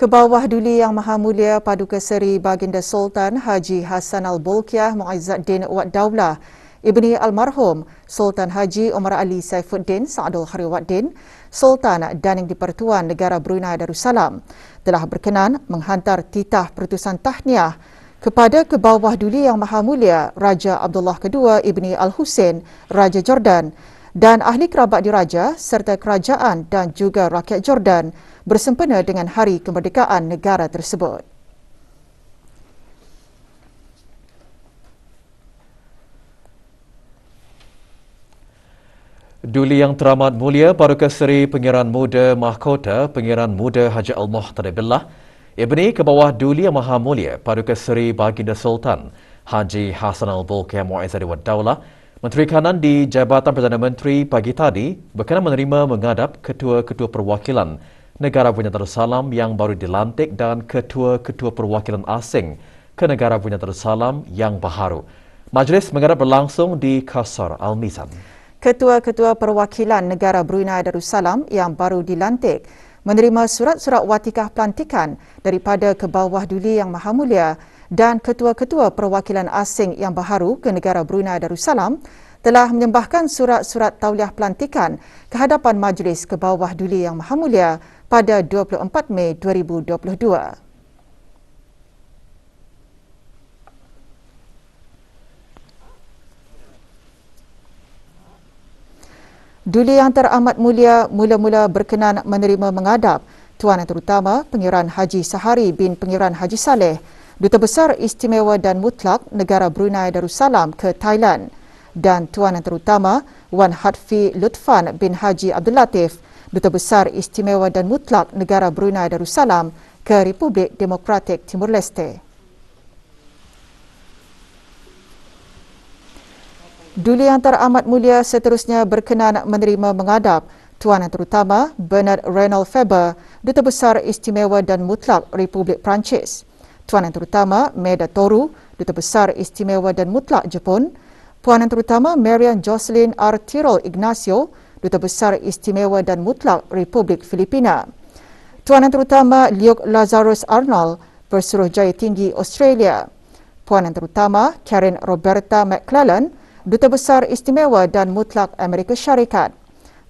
Kebawah Duli Yang Maha Mulia Paduka Seri Baginda Sultan Haji Hassan Al-Bolkiah Muizzaddin Wad Daulah, Ibni Almarhum Sultan Haji Omar Ali Saifuddin Sa'adul Khariwaddin, Sultan dan Yang di-Pertuan Negara Brunei Darussalam, telah berkenan menghantar titah perutusan tahniah kepada Kebawah Duli Yang Maha Mulia Raja Abdullah II Ibni Al-Husain, Raja Jordan, dan ahli kerabat diraja serta kerajaan dan juga rakyat Jordan bersempena dengan Hari Kemerdekaan negara tersebut. Duli Yang Teramat Mulia Paduka Seri Pengiran Muda Mahkota Pengiran Muda Haji Al-Muhtadi Billah, Ibni Kebawah Duli Yang Maha Mulia Paduka Seri Baginda Sultan Haji Hassan Al-Bolkiah Muizzaddin Wad Daulah, Menteri Kanan di Jabatan Perdana Menteri pagi tadi berkenan menerima menghadap Ketua-Ketua Perwakilan Negara Brunei Darussalam yang baru dilantik dan Ketua-Ketua Perwakilan Asing ke Negara Brunei Darussalam yang baharu. Majlis menghadap berlangsung di Qasr Al-Mizan. Ketua-Ketua Perwakilan Negara Brunei Darussalam yang baru dilantik menerima surat-surat watikah pelantikan daripada Kebawah Duli Yang Maha Mulia dan Ketua-Ketua Perwakilan Asing yang baharu ke Negara Brunei Darussalam telah menyembahkan surat-surat tauliah pelantikan ke hadapan Majlis Kebawah Duli Yang Maha Mulia pada 24 Mei 2022. Duli Yang Teramat Mulia mula-mula berkenan menerima menghadap Tuan Yang Terutama Pengiran Haji Sahari bin Pengiran Haji Saleh, Duta Besar Istimewa dan Mutlak Negara Brunei Darussalam ke Thailand, dan Tuan Yang Terutama Wan Hatfi Lutfan bin Haji Abdul Latif, Duta Besar Istimewa dan Mutlak Negara Brunei Darussalam ke Republik Demokratik Timur Leste. Duli Yang Teramat Mulia seterusnya berkenan menerima menghadap Tuan Yang Terutama Bernard Reynald Faber, Duta Besar Istimewa dan Mutlak Republik Perancis, Tuan Yang Terutama Meda Toru, Duta Besar Istimewa dan Mutlak Jepun, Puan Yang Terutama Marian Jocelyn R. Tirol Ignacio, Duta Besar Istimewa dan Mutlak Republik Filipina, Tuan Yang Terutama Luke Lazarus Arnold, Pesuruhjaya Tinggi Australia, Puan Yang Terutama Karen Roberta McClellan, Duta Besar Istimewa dan Mutlak Amerika Syarikat,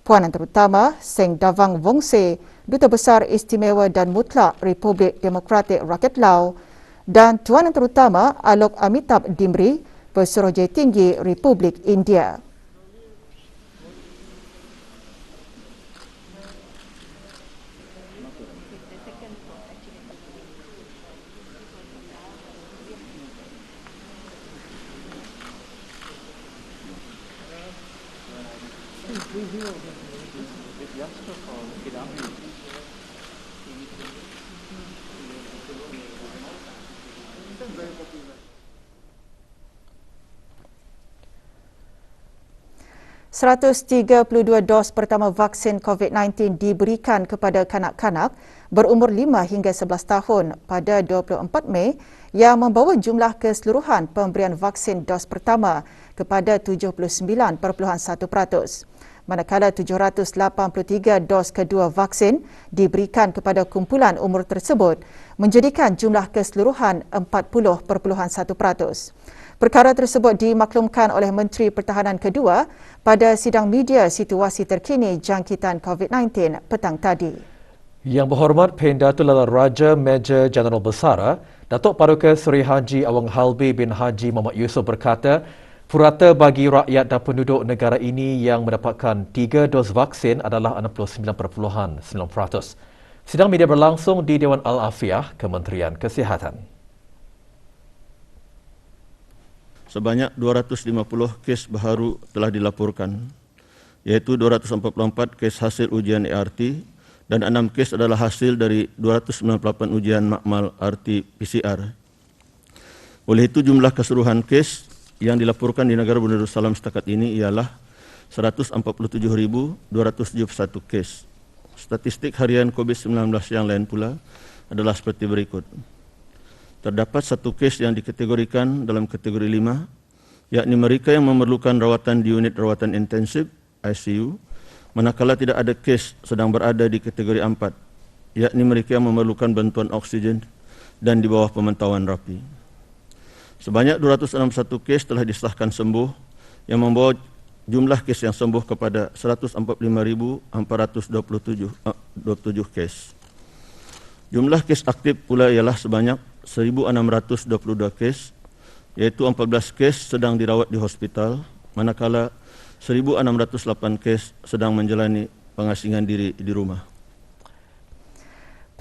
Puan Yang Terutama Seng Davang Wongse, Duta Besar Istimewa dan Mutlak Republik Demokratik Rakyat Lao, dan Tuan Yang Terutama Alok Amitabh Dimri, Pesuruhjaya Tinggi Republik India. $132 dos pertama vaksin COVID-19 diberikan kepada kanak-kanak berumur 5 hingga 11 tahun pada 24 Mei yang membawa jumlah keseluruhan pemberian vaksin dos pertama kepada 79.1%. Manakala 783 dos kedua vaksin diberikan kepada kumpulan umur tersebut, menjadikan jumlah keseluruhan 40.1%. Perkara tersebut dimaklumkan oleh Menteri Pertahanan kedua pada sidang media situasi terkini jangkitan COVID-19 petang tadi. Yang berhormat Pendatul Raja Major Jeneral Besara, Datuk Paduka Seri Haji Awang Halbi bin Haji Muhammad Yusof berkata, purata bagi rakyat dan penduduk negara ini yang mendapatkan 3 dos vaksin adalah 69.9%. Sidang media berlangsung di Dewan Al-Afiah, Kementerian Kesihatan. Sebanyak 250 kes baharu telah dilaporkan, iaitu 244 kes hasil ujian ART dan 6 kes adalah hasil dari 298 ujian makmal RT-PCR. Oleh itu, jumlah keseluruhan kes yang dilaporkan di negara Brunei Darussalam setakat ini ialah 147,271 kes. Statistik harian COVID-19 yang lain pula adalah seperti berikut. Terdapat 1 kes yang dikategorikan dalam kategori 5, yakni mereka yang memerlukan rawatan di unit rawatan intensif ICU, manakala tidak ada kes sedang berada di kategori 4, yakni mereka yang memerlukan bantuan oksigen dan di bawah pemantauan rapi. Sebanyak 261 kes telah disahkan sembuh yang membawa jumlah kes yang sembuh kepada 145.427 kes. Jumlah kes aktif pula ialah sebanyak 1.622 kes, iaitu 14 kes sedang dirawat di hospital, manakala 1.608 kes sedang menjalani pengasingan diri di rumah.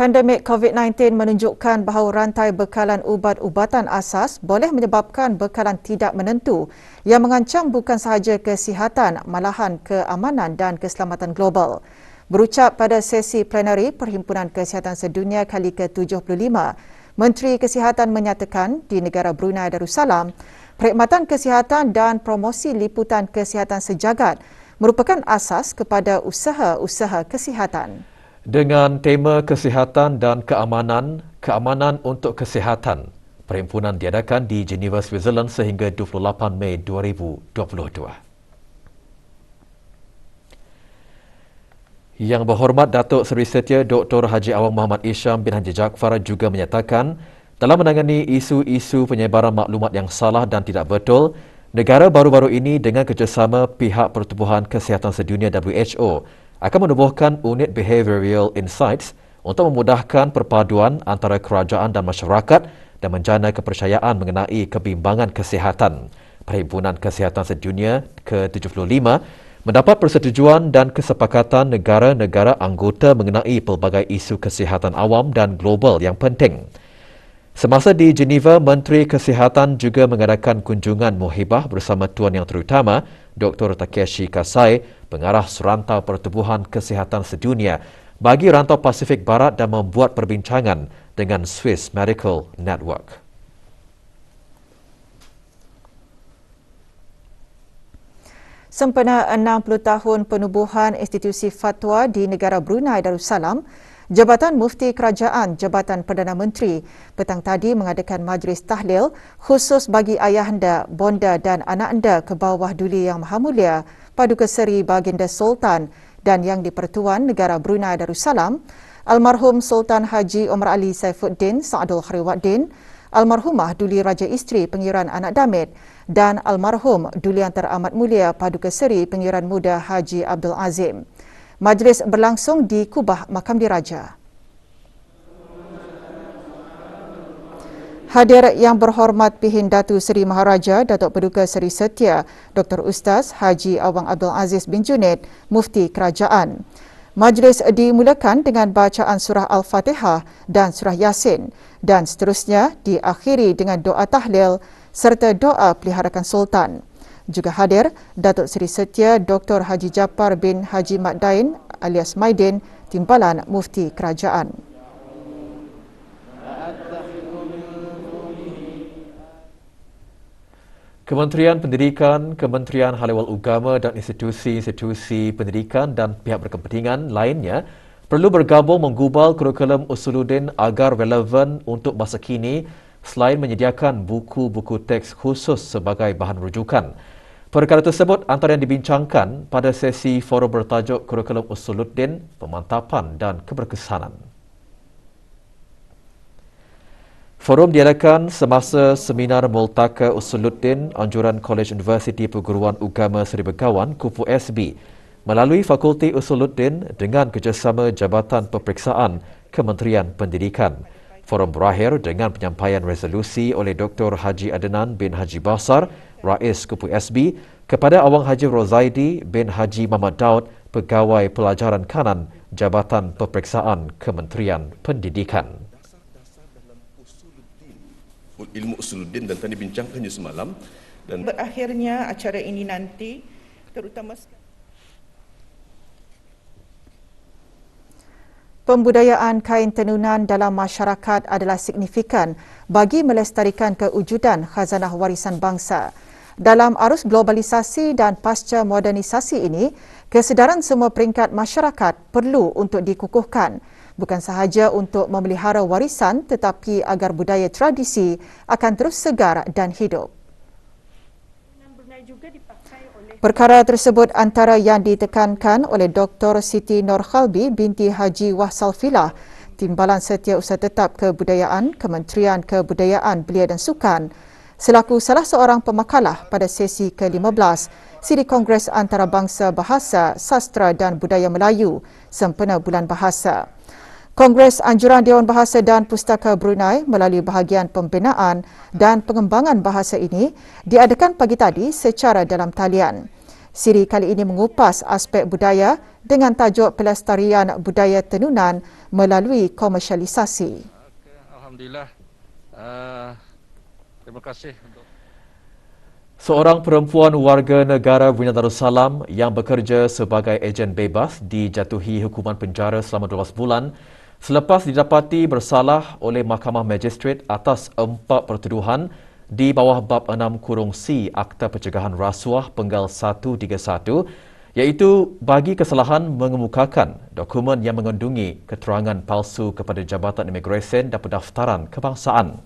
Pandemik COVID-19 menunjukkan bahawa rantai bekalan ubat-ubatan asas boleh menyebabkan bekalan tidak menentu yang mengancam bukan sahaja kesihatan, malahan keamanan dan keselamatan global. Berucap pada sesi plenari Perhimpunan Kesihatan Sedunia kali ke-75, Menteri Kesihatan menyatakan di negara Brunei Darussalam, perkhidmatan kesihatan dan promosi liputan kesihatan sejagat merupakan asas kepada usaha-usaha kesihatan. Dengan tema kesihatan dan keamanan, keamanan untuk kesihatan, perhimpunan diadakan di Geneva, Switzerland sehingga 28 Mei 2022. Yang berhormat Datuk Seri Setia Dr. Haji Awang Muhammad Isham bin Haji Jaafar juga menyatakan dalam menangani isu-isu penyebaran maklumat yang salah dan tidak betul, negara baru-baru ini dengan kerjasama pihak Pertubuhan Kesihatan Sedunia WHO akan menubuhkan unit Behavioural Insights untuk memudahkan perpaduan antara kerajaan dan masyarakat dan menjana kepercayaan mengenai kebimbangan kesihatan. Perhimpunan Kesihatan Sedunia ke-75 mendapat persetujuan dan kesepakatan negara-negara anggota mengenai pelbagai isu kesihatan awam dan global yang penting. Semasa di Geneva, Menteri Kesihatan juga mengadakan kunjungan muhibah bersama Tuan Yang Terutama Dr. Takeshi Kasai, pengarah Serantau Pertubuhan Kesihatan Sedunia bagi Rantau Pasifik Barat dan membuat perbincangan dengan Swiss Medical Network. Sempena 60 tahun penubuhan institusi fatwa di negara Brunei Darussalam, Jabatan Mufti Kerajaan Jabatan Perdana Menteri petang tadi mengadakan majlis tahlil khusus bagi ayahanda, bonda dan anak anda ke bawah Duli Yang Maha Mulia Paduka Seri Baginda Sultan dan Yang di-Pertuan Negara Brunei Darussalam, Almarhum Sultan Haji Omar Ali Saifuddin Saadul Khairuddin, Almarhumah Duli Raja Isteri Pengiran Anak Damit dan Almarhum Duli Yang Teramat Mulia Paduka Seri Pengiran Muda Haji Abdul Azim. Majlis berlangsung di Kubah Makam Diraja. Hadir yang berhormat Pihin Datu Seri Maharaja Datuk Paduka Seri Setia Dr. Ustaz Haji Awang Abdul Aziz bin Junaid, Mufti Kerajaan. Majlis dimulakan dengan bacaan surah Al-Fatihah dan surah Yasin dan seterusnya diakhiri dengan doa tahlil serta doa peliharakan Sultan. Juga hadir Datuk Seri Setia Dr. Haji Japar bin Haji Makdain alias Maidin, Timbalan Mufti Kerajaan. Kementerian Pendidikan, Kementerian Hal Ehwal Agama dan institusi-institusi pendidikan dan pihak berkepentingan lainnya perlu bergabung menggubal kurikulum Usuluddin agar relevan untuk masa kini selain menyediakan buku-buku teks khusus sebagai bahan rujukan. Perkara tersebut antara yang dibincangkan pada sesi forum bertajuk Kurikulum Usuluddin, Pemantapan dan Keberkesanan. Forum diadakan semasa seminar Multaka Usuluddin Anjuran Kolej Universiti Perguruan Agama Seri Begawan Kupu SB melalui Fakulti Usuluddin dengan kerjasama Jabatan Peperiksaan Kementerian Pendidikan. Forum berakhir dengan penyampaian resolusi oleh Dr. Haji Adnan bin Haji Basar, Rais Kupu SB, kepada Awang Haji Rozaidi bin Haji Muhammad Daud, Pegawai Pelajaran Kanan Jabatan Peperiksaan Kementerian Pendidikan. Ilmu Usuluddin dan tadi bincangkannya semalam dan berakhirnya acara ini nanti terutama Pembudayaan kain tenunan dalam masyarakat adalah signifikan bagi melestarikan kewujudan khazanah warisan bangsa. Dalam arus globalisasi dan pasca modernisasi ini, kesedaran semua peringkat masyarakat perlu untuk dikukuhkan. Bukan sahaja untuk memelihara warisan tetapi agar budaya tradisi akan terus segar dan hidup. Perkara tersebut antara yang ditekankan oleh Dr. Siti Nurkhalbi binti Haji Wahsal Filah Timbalan Setiausaha Tetap Kebudayaan, Kementerian Kebudayaan, Belia dan Sukan selaku salah seorang pemakalah pada sesi ke-15 Siri Kongres Antarabangsa Bahasa, Sastra dan Budaya Melayu sempena Bulan Bahasa. Kongres Anjuran Dewan Bahasa dan Pustaka Brunei melalui bahagian pembinaan dan pengembangan bahasa ini diadakan pagi tadi secara dalam talian. Siri kali ini mengupas aspek budaya dengan tajuk pelestarian budaya tenunan melalui komersialisasi. Alhamdulillah. Terima kasih untuk Seorang perempuan warga negara Brunei Darussalam yang bekerja sebagai ejen bebas dijatuhi hukuman penjara selama 12 bulan selepas didapati bersalah oleh Mahkamah Magistrate atas 4 pertuduhan di bawah bab 6(c) Akta Pencegahan Rasuah Penggal 131 iaitu bagi kesalahan mengemukakan dokumen yang mengandungi keterangan palsu kepada Jabatan Imigresen dan Pendaftaran Kebangsaan.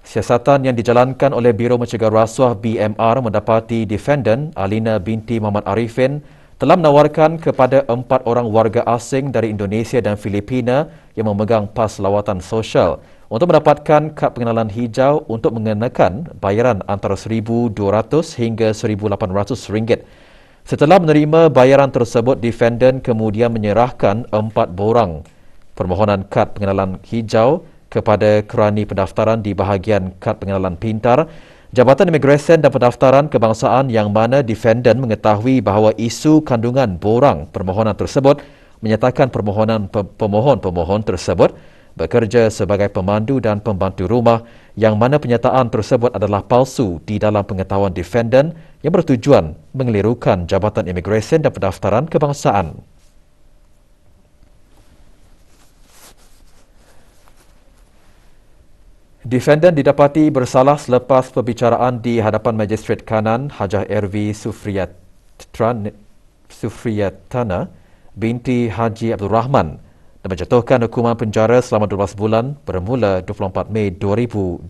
Siasatan yang dijalankan oleh Biro Mencegah Rasuah BMR mendapati defendant Alina binti Muhammad Arifin telah menawarkan kepada 4 orang warga asing dari Indonesia dan Filipina yang memegang pas lawatan sosial untuk mendapatkan kad pengenalan hijau untuk mengenakan bayaran antara RM1,200 hingga RM1,800. Setelah menerima bayaran tersebut, defendant kemudian menyerahkan 4 borang permohonan kad pengenalan hijau kepada kerani pendaftaran di bahagian kad pengenalan pintar Jabatan Imigresen dan Pendaftaran Kebangsaan yang mana defendant mengetahui bahawa isu kandungan borang permohonan tersebut menyatakan pemohon tersebut bekerja sebagai pemandu dan pembantu rumah yang mana penyataan tersebut adalah palsu di dalam pengetahuan defendant yang bertujuan mengelirukan Jabatan Imigresen dan Pendaftaran Kebangsaan. Defendant didapati bersalah selepas perbicaraan di hadapan Magistrate Kanan Hajah RV Sufriyatana binti Haji Abdul Rahman dan menjatuhkan hukuman penjara selama 12 bulan bermula 24 Mei 2022.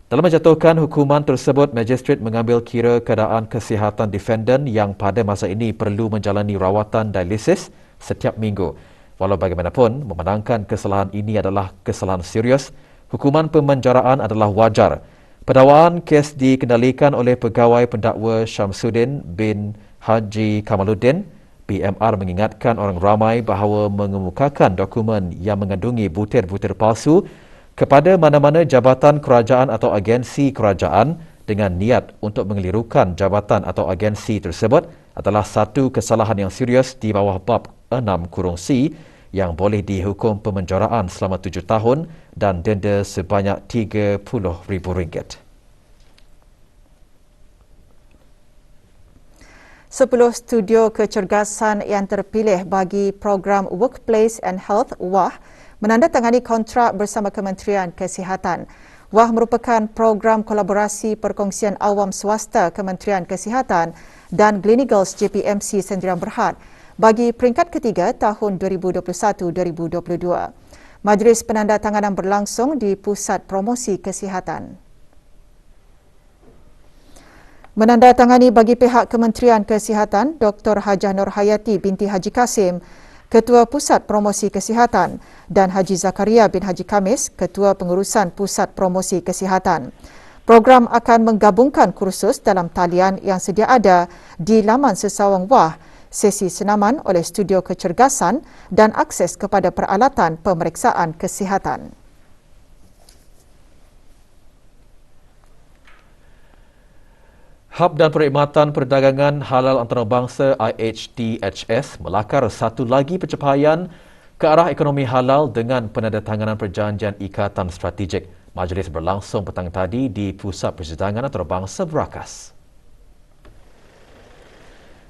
Dalam menjatuhkan hukuman tersebut, Magistrate mengambil kira keadaan kesihatan defendant yang pada masa ini perlu menjalani rawatan dialisis setiap minggu. Walau bagaimanapun, memandangkan kesalahan ini adalah kesalahan serius, hukuman pemenjaraan adalah wajar. Pendakwaan kes dikendalikan oleh Pegawai Pendakwa Syamsuddin bin Haji Kamaluddin. BMR mengingatkan orang ramai bahawa mengemukakan dokumen yang mengandungi butir-butir palsu kepada mana-mana jabatan kerajaan atau agensi kerajaan dengan niat untuk mengelirukan jabatan atau agensi tersebut adalah satu kesalahan yang serius di bawah bab 6(c) yang boleh dihukum pemenjaraan selama 7 tahun dan denda sebanyak RM30,000. 10 studio kecergasan yang terpilih bagi program Workplace and Health WAH menandatangani kontrak bersama Kementerian Kesihatan. WAH merupakan program kolaborasi perkongsian awam swasta Kementerian Kesihatan dan Gleneagles JPMC Sendirian Berhad bagi peringkat ketiga tahun 2021-2022. Majlis penandatanganan berlangsung di Pusat Promosi Kesihatan. Menandatangani bagi pihak Kementerian Kesihatan, Dr. Hajah Nur Hayati binti Haji Kasim, Ketua Pusat Promosi Kesihatan, dan Haji Zakaria bin Haji Kamis, Ketua Pengurusan Pusat Promosi Kesihatan. Program akan menggabungkan kursus dalam talian yang sedia ada di laman sesawang WAH, sesi senaman oleh studio kecergasan dan akses kepada peralatan pemeriksaan kesihatan. Hub dan Perkhidmatan Perdagangan Halal Antarabangsa IHDHS melakar satu lagi pencapaian ke arah ekonomi halal dengan penandatanganan perjanjian ikatan strategik. Majlis berlangsung petang tadi di Pusat Persidangan Antarabangsa Berakas.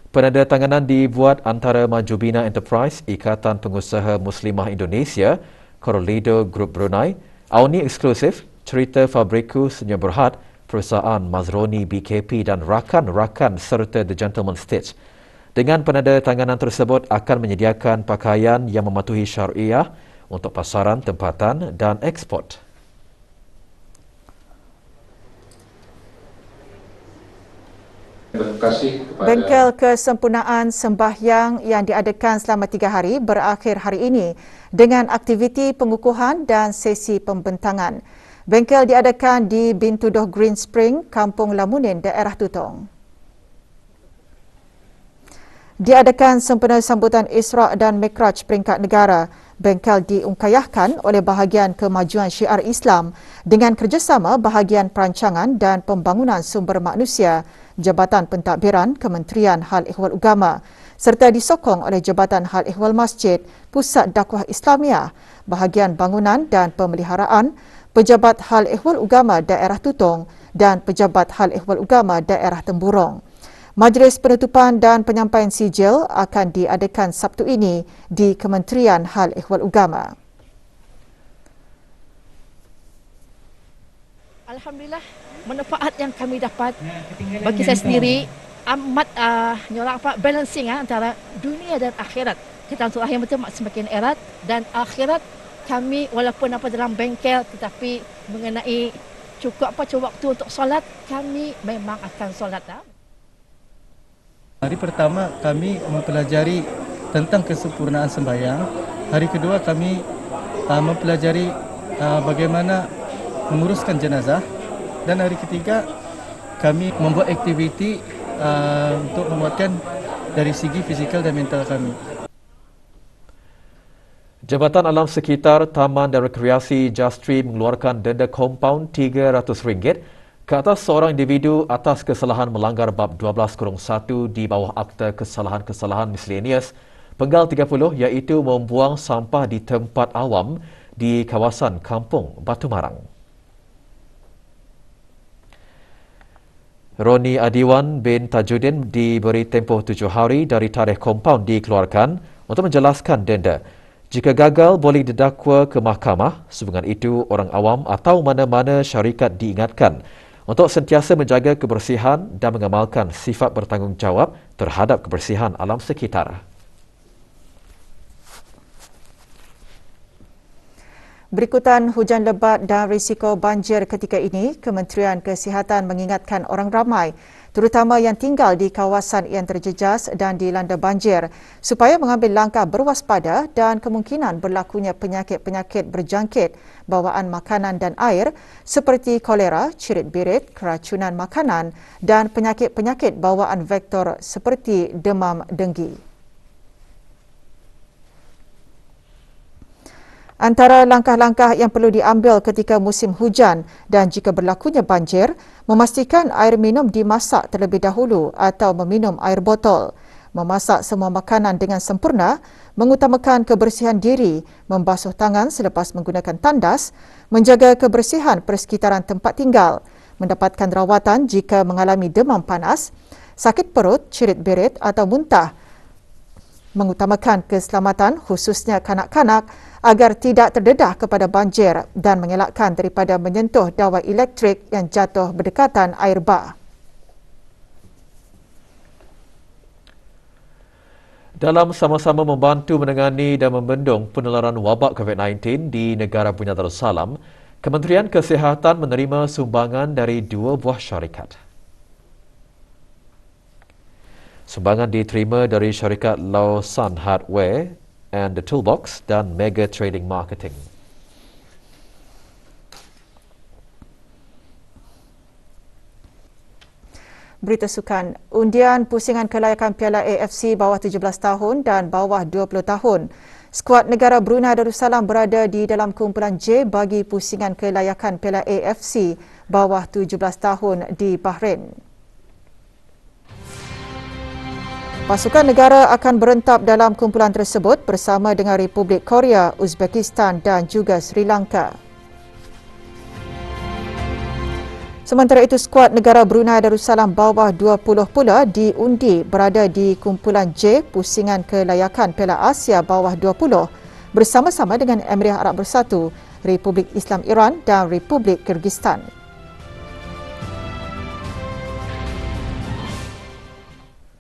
Penandatanganan dibuat antara Majubina Enterprise, Ikatan Pengusaha Muslimah Indonesia, Corolido Group Brunei, Auni Eksklusif, Cerita Fabriku Sdn Berhad, Perusahaan Mazroni BKP dan rakan-rakan serta The Gentleman Stitch. Dengan penandatanganan tersebut akan menyediakan pakaian yang mematuhi syariah untuk pasaran tempatan dan ekspor. Terima kasih kepada Bengkel kesempurnaan sembahyang yang diadakan selama 3 hari berakhir hari ini dengan aktiviti pengukuhan dan sesi pembentangan. Bengkel diadakan di Bintuduh Green Spring, Kampung Lamunin, daerah Tutong. Diadakan sempena sambutan Isra' dan Mikraj peringkat negara. Bengkel diungkayahkan oleh bahagian kemajuan syiar Islam dengan kerjasama bahagian perancangan dan pembangunan sumber manusia, Jabatan Pentadbiran Kementerian Hal Ehwal Ugama serta disokong oleh Jabatan Hal Ehwal Masjid, Pusat Dakwah Islamiah, bahagian bangunan dan pemeliharaan, Pejabat Hal Ehwal Ugama Daerah Tutong dan Pejabat Hal Ehwal Ugama Daerah Temburong. Majlis penutupan dan penyampaian sijil akan diadakan Sabtu ini di Kementerian Hal Ehwal Ugama. Alhamdulillah, manfaat yang kami dapat bagi saya sendiri amat balancing antara dunia dan akhirat. Kita untuk yang betul semakin erat dan akhirat kami walaupun dalam bengkel tetapi mengenai cukup waktu untuk solat, kami memang akan solat. Hari pertama kami mempelajari tentang kesempurnaan sembahyang. Hari kedua kami mempelajari bagaimana menguruskan jenazah. Dan hari ketiga kami membuat aktiviti untuk menguatkan dari segi fizikal dan mental kami. Jabatan Alam Sekitar, Taman dan Rekreasi Justri mengeluarkan denda kompaun RM300 ke atas seorang individu atas kesalahan melanggar bab 12-1 di bawah Akta Kesalahan-Kesalahan Miscellaneous Penggal 30 iaitu membuang sampah di tempat awam di kawasan Kampung Batu Marang. Roni Adiwan bin Tajuddin diberi tempoh 7 hari dari tarikh kompaun dikeluarkan untuk menjelaskan denda. Jika gagal, boleh didakwa ke mahkamah. Sehubungan itu, orang awam atau mana-mana syarikat diingatkan untuk sentiasa menjaga kebersihan dan mengamalkan sifat bertanggungjawab terhadap kebersihan alam sekitar. Berikutan hujan lebat dan risiko banjir ketika ini, Kementerian Kesihatan mengingatkan orang ramai, terutama yang tinggal di kawasan yang terjejas dan dilanda banjir, supaya mengambil langkah berwaspada dan kemungkinan berlakunya penyakit-penyakit berjangkit bawaan makanan dan air seperti kolera, cirit-birit, keracunan makanan dan penyakit-penyakit bawaan vektor seperti demam denggi. Antara langkah-langkah yang perlu diambil ketika musim hujan dan jika berlakunya banjir, memastikan air minum dimasak terlebih dahulu atau meminum air botol, memasak semua makanan dengan sempurna, mengutamakan kebersihan diri, membasuh tangan selepas menggunakan tandas, menjaga kebersihan persekitaran tempat tinggal, mendapatkan rawatan jika mengalami demam panas, sakit perut, cirit-birit atau muntah, mengutamakan keselamatan khususnya kanak-kanak agar tidak terdedah kepada banjir dan mengelakkan daripada menyentuh dawai elektrik yang jatuh berdekatan air bah. Dalam sama-sama membantu menangani dan membendung penularan wabak COVID-19 di negara Brunei Darussalam, Kementerian Kesihatan menerima sumbangan dari 2 buah syarikat. Sumbangan diterima dari syarikat Lawson Hardware and the Toolbox dan Mega Trading Marketing. Berita sukan, undian pusingan kelayakan Piala AFC bawah 17 tahun dan bawah 20 tahun. Skuad negara Brunei Darussalam berada di dalam kumpulan J bagi pusingan kelayakan Piala AFC bawah 17 tahun di Bahrain. Pasukan negara akan berentap dalam kumpulan tersebut bersama dengan Republik Korea, Uzbekistan dan juga Sri Lanka. Sementara itu, skuad negara Brunei Darussalam bawah 20 pula diundi berada di kumpulan J pusingan kelayakan Piala Asia bawah 20 bersama-sama dengan Emirat Arab Bersatu, Republik Islam Iran dan Republik Kyrgyzstan.